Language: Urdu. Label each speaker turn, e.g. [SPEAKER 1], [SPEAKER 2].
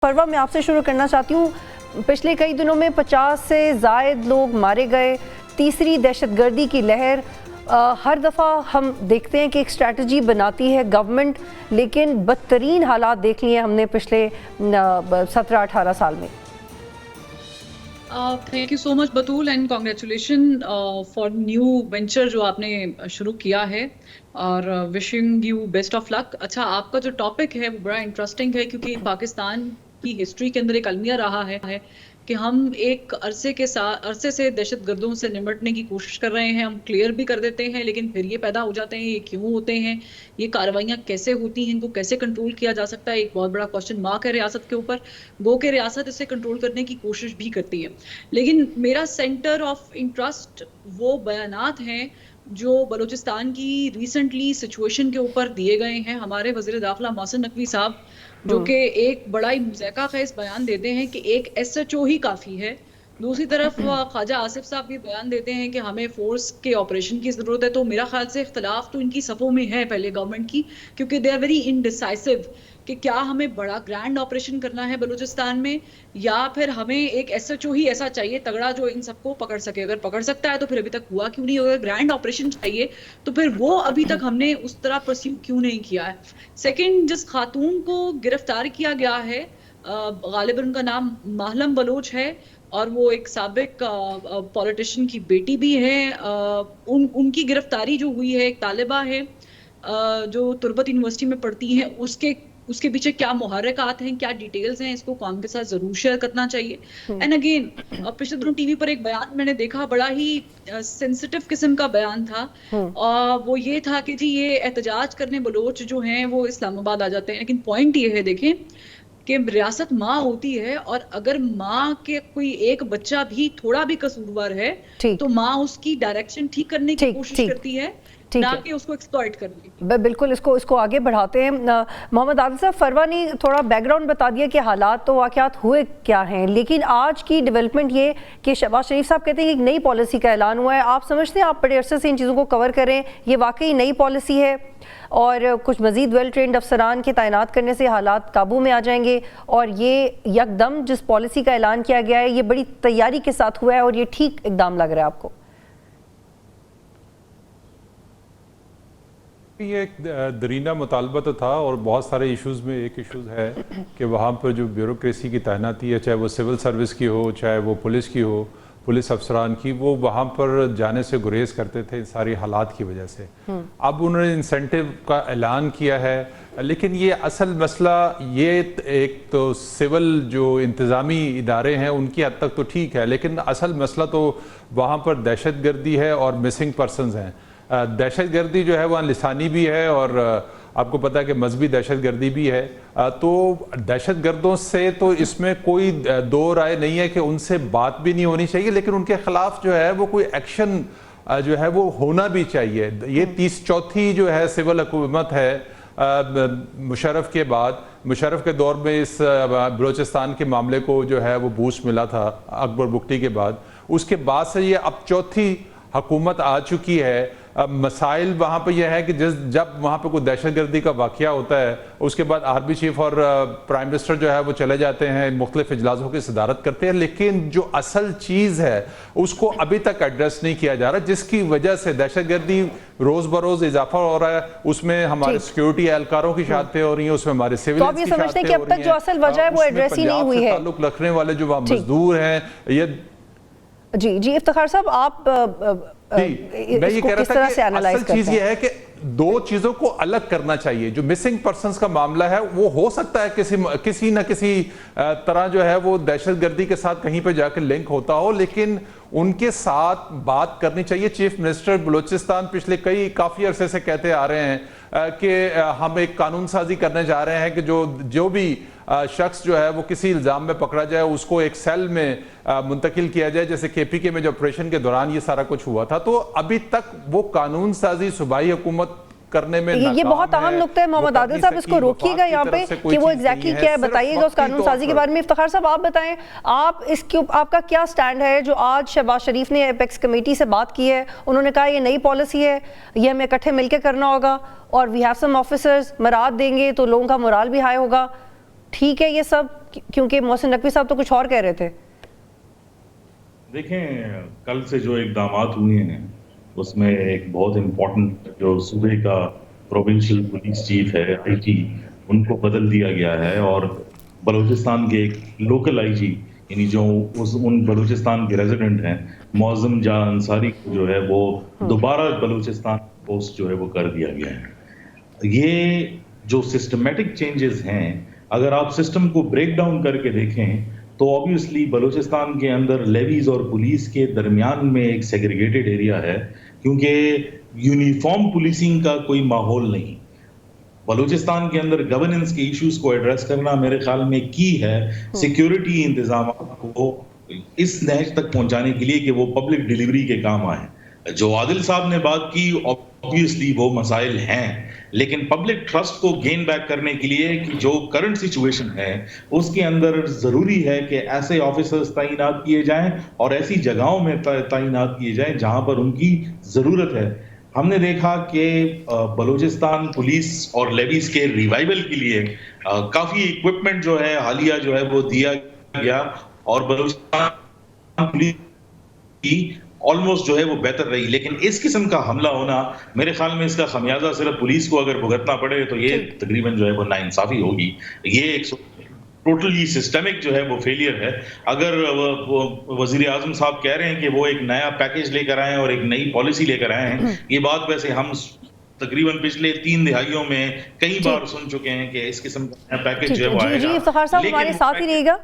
[SPEAKER 1] فروا میں آپ سے شروع کرنا چاہتی ہوں. پچھلے کئی دنوں میں 50 سے زائد لوگ مارے گئے. تیسری دہشت گردی کی لہر. ہر دفعہ ہم دیکھتے ہیں کہ ایک اسٹریٹجی بناتی ہے گورنمنٹ، لیکن بدترین حالات دیکھ لیے ہم نے پچھلے 17-18 سال میں.
[SPEAKER 2] تھینک یو سو مچ بطول and congratulation for new venture جو آپ نے شروع کیا ہے، اور wishing you best of luck. اچھا، آپ کا جو ٹاپک ہے وہ بڑا انٹرسٹنگ ہے، کیونکہ پاکستان کی ہسٹری کے اندر ایک المیہ رہا ہے کہ ہم ایک عرصے سے دہشت گردوں سے نمٹنے کی کوشش کر رہے ہیں. ہم کلیئر بھی کر دیتے ہیں، لیکن پھر یہ پیدا ہو جاتے ہیں یہ کیوں ہوتے ہیں، یہ کارروائیاں کیسے ہوتی ہیں، ان کو کیسے کنٹرول کیا جا سکتا ہے. ایک بہت بڑا کوشچن مارک ہے ریاست کے اوپر، گو کہ ریاست اسے کنٹرول کرنے کی کوشش بھی کرتی ہے. لیکن میرا سینٹر آف انٹرسٹ وہ بیانات ہیں جو بلوچستان کی ریسنٹلی سچویشن کے اوپر دیے گئے ہیں. ہمارے وزیر داخلہ محسن نقوی صاحب جو کہ ایک بڑا ہی مضحکہ خیز بیان دیتے ہیں کہ ایک ایس ایچ او ہی کافی ہے. دوسری طرف خواجہ آصف صاحب بھی بیان دیتے ہیں کہ ہمیں فورس کے آپریشن کی ضرورت ہے. تو میرا خیال سے اختلاف تو ان کی صفوں میں ہے پہلے گورنمنٹ کی، کیونکہ دے آر ویری انڈیسائسو کہ کیا ہمیں بڑا گرینڈ آپریشن کرنا ہے بلوچستان میں، یا پھر ہمیں ایک ایس ایچ او ہی ایسا چاہیے تگڑا جو ان سب کو پکڑ سکے. اگر پکڑ سکتا ہے تو پھر ابھی تک ہوا کیوں نہیں؟ اگر گرینڈ آپریشن چاہیے تو پھر وہ ابھی تک ہم نے اس طرح پرسیو کیوں نہیں کیا ہے. سیکنڈ، جس خاتون کو گرفتار کیا گیا ہے، غالباً ان کا نام ماہلم بلوچ ہے، اور وہ ایک سابق پولیٹیشین کی بیٹی بھی ہے. ان کی گرفتاری جو ہوئی ہے، ایک طالبہ ہے جو تربت یونیورسٹی میں پڑھتی ہیں، اس کے پیچھے کیا محرکات ہیں، کیا ڈیٹیلز ہیں، اس کو قوم کے ساتھ ضرور شیئر کرنا چاہیے. اینڈ اگین پچھلے دنوں ٹی وی پر ایک بیان میں نے دیکھا، بڑا ہی سینسٹیو قسم کا بیان تھا. وہ یہ تھا کہ جی یہ احتجاج کرنے بلوچ جو ہیں وہ اسلام آباد آ جاتے ہیں. لیکن پوائنٹ یہ ہے، دیکھیں کہ ریاست ماں ہوتی ہے، اور اگر ماں کے کوئی ایک بچہ بھی تھوڑا بھی قصوروار ہے تو ماں اس کی ڈائریکشن ٹھیک کرنے کی کوشش کرتی ہے، نہ کہ اس کو ایکسپلائٹ کرنے.
[SPEAKER 1] بالکل، اس کو آگے بڑھاتے ہیں. محمد عادل صاحب، فروا نے تھوڑا بیک گراؤنڈ بتا دیا کہ حالات تو واقعات ہوئے کیا ہیں، لیکن آج کی ڈیولپمنٹ یہ کہ شہباز شریف صاحب کہتے ہیں کہ ایک نئی پالیسی کا اعلان ہوا ہے. آپ سمجھتے ہیں، آپ بڑے عرصے سے ان چیزوں کو کور کر رہے ہیں، یہ واقعی نئی پالیسی ہے اور کچھ مزید ویل ٹرینڈ افسران کے تعینات کرنے سے حالات قابو میں آ جائیں گے، اور یہ یکدم جس پالیسی کا اعلان کیا گیا ہے یہ بڑی تیاری کے ساتھ ہوا ہے اور یہ ٹھیک اقدام لگ رہا ہے آپ کو؟
[SPEAKER 3] یہ ایک درینہ مطالبہ تو تھا، اور بہت سارے ایشوز میں ایک ایشوز ہے کہ وہاں پر جو بیوروکریسی کی تعیناتی ہے، چاہے وہ سول سروس کی ہو، چاہے وہ پولیس کی ہو، پولیس افسران کی، وہ وہاں پر جانے سے گریز کرتے تھے ان ساری حالات کی وجہ سے. اب انہوں نے انسینٹیو کا اعلان کیا ہے، لیکن یہ اصل مسئلہ یہ ایک تو سول جو انتظامی ادارے ہیں ان کی حد تک تو ٹھیک ہے، لیکن اصل مسئلہ تو وہاں پر دہشت گردی ہے اور مسنگ پرسنز ہیں. دہشت گردی جو ہے وہاں لسانی بھی ہے، اور آپ کو پتہ ہے کہ مذہبی دہشت گردی بھی ہے. تو دہشت گردوں سے تو اس میں کوئی دو رائے نہیں ہے کہ ان سے بات بھی نہیں ہونی چاہیے، لیکن ان کے خلاف جو ہے وہ کوئی ایکشن جو ہے وہ ہونا بھی چاہیے. یہ 34 جو ہے سول حکومت ہے مشرف کے بعد، مشرف کے دور میں اس بلوچستان کے معاملے کو جو ہے وہ بوسٹ ملا تھا اکبر بگٹی کے بعد. اس کے بعد سے یہ اب چوتھی حکومت آ چکی ہے. مسائل وہاں پہ یہ ہے کہ جب وہاں پہ کوئی دہشت گردی کا واقعہ ہوتا ہے، اس کے بعد آرمی چیف اور پرائم منسٹر جو ہے وہ چلے جاتے ہیں، مختلف اجلاسوں کی صدارت کرتے ہیں، لیکن جو اصل چیز ہے اس کو ابھی تک ایڈریس نہیں کیا جا رہا، جس کی وجہ سے دہشت گردی روز بروز اضافہ ہو رہا ہے. اس میں ہمارے سیکیورٹی اہلکاروں کی شہادتیں ہو رہی ہیں، اس میں ہمارے سیولینز کی شہادتیں ہو رہی ہیں،
[SPEAKER 1] اب تک جو اصل وجہ ہے وہ ایڈریس ہی نہیں ہوئی ہے.
[SPEAKER 3] تعلق رکھنے والے جو وہاں مزدور ہیں
[SPEAKER 1] جی افتخار صاحب، آپ
[SPEAKER 3] میں یہ کہہ رہا تھا کہ اصل چیز یہ ہے کہ دو چیزوں کو الگ کرنا چاہیے. جو مسنگ پرسنز کا معاملہ ہے وہ ہو سکتا ہے کسی نہ کسی طرح جو ہے وہ دہشت گردی کے ساتھ کہیں پہ جا کے لنک ہوتا ہو، لیکن ان کے ساتھ بات کرنی چاہیے. چیف منسٹر بلوچستان پچھلے کافی عرصے سے کہتے آ رہے ہیں کہ ہم ایک قانون سازی کرنے جا رہے ہیں کہ جو بھی شخص جو ہے وہ کسی الزام میں پکڑا جائے اس کو ایک سیل میں منتقل کیا جائے، جیسے KPK میں جو آپریشن کے دوران یہ سارا کچھ ہوا تھا. تو ابھی تک وہ قانون سازی صوبائی حکومت کرنے میں
[SPEAKER 1] یہ بہت اہم نقطہ ہے. محمد عادل صاحب اس کو روکیے گا یہاں پہ کہ وہ ایگزیکٹلی کیا ہے، بتائیے گا اس قانون سازی کے بارے میں. افتخار صاحب آپ بتائیں، آپ کا کیا سٹینڈ ہے؟ جو آج شہباز شریف نے ایپیکس کمیٹی سے بات کی ہے، انہوں نے کہا یہ نئی پالیسی ہے، یہ ہمیں اکٹھے مل کے کرنا ہوگا، اور وی ہیو سم آفیسرز مراد دیں گے تو لوگوں کا مورال بھی ہائی ہوگا. ٹھیک ہے یہ سب، کیونکہ محسن نقوی صاحب تو کچھ اور کہہ رہے تھے.
[SPEAKER 4] دیکھیں کل سے جو اقدامات ہوئے ہیں اس میں ایک بہت امپورٹنٹ جو صوبے کا پروونشل پولیس چیف ہے آئی جی ان کو بدل دیا گیا ہے اور بلوچستان کے ایک لوکل آئی جی یعنی جو ان بلوچستان کے ریزیڈنٹ ہیں معظم جان انصاری کو جو ہے وہ دوبارہ بلوچستان پوسٹ جو ہے وہ کر دیا گیا ہے. یہ جو سسٹمیٹک چینجز ہیں اگر آپ سسٹم کو بریک ڈاؤن کر کے دیکھیں تو آبویسلی بلوچستان کے اندر لیویز اور پولیس کے درمیان میں ایک سیگریگیٹڈ ایریا ہے کیونکہ یونیفارم پولیسنگ کا کوئی ماحول نہیں. بلوچستان کے اندر گورننس کے ایشوز کو ایڈریس کرنا میرے خیال میں کی ہے سیکیورٹی انتظامات کو اس نہج تک پہنچانے کے لیے کہ وہ پبلک ڈیلیوری کے کام آئے. جو عادل صاحب نے بات کی obviously وہ مسائل ہیں لیکن پبلک ٹرسٹ کو گین بیک کرنے کے لیے کہ جو کرنٹ سچویشن ہے اس کے اندر ضروری ہے کہ ایسے آفیسرز تعینات کیے جائیں اور ایسی جگہوں میں تعینات کیے جائیں جہاں پر ان کی ضرورت ہے. ہم نے دیکھا کہ بلوچستان پولیس اور لیویز کے ریوائول کے لیے کافی اکوپمنٹ جو ہے حالیہ جو ہے وہ دیا گیا اور بلوچستان پولیس کی آلموسٹ جو ہے وہ بہتر رہی. لیکن اس قسم کا حملہ ہونا میرے خیال میں اس کا خمیازہ صرف پولیس کو اگر بھگتنا پڑے تو یہ تقریباً جو ہے وہ ناانصافی ہوگی. یہ ایک ٹوٹلی سسٹمک جو ہے وہ فیلئر ہے. اگر وزیر اعظم صاحب کہہ رہے ہیں کہ وہ ایک نیا پیکیج لے کر آئے ہیں اور ایک نئی پالیسی لے کر آئے ہیں یہ بات ویسے ہم تقریباً پچھلے 3 دہائیوں میں کئی بار سن چکے ہیں کہ اس قسم کا نیا پیکیج جو ہے وہ آئے گا.
[SPEAKER 1] افتخار صاحب ہمارے ساتھ ہی رہے گا.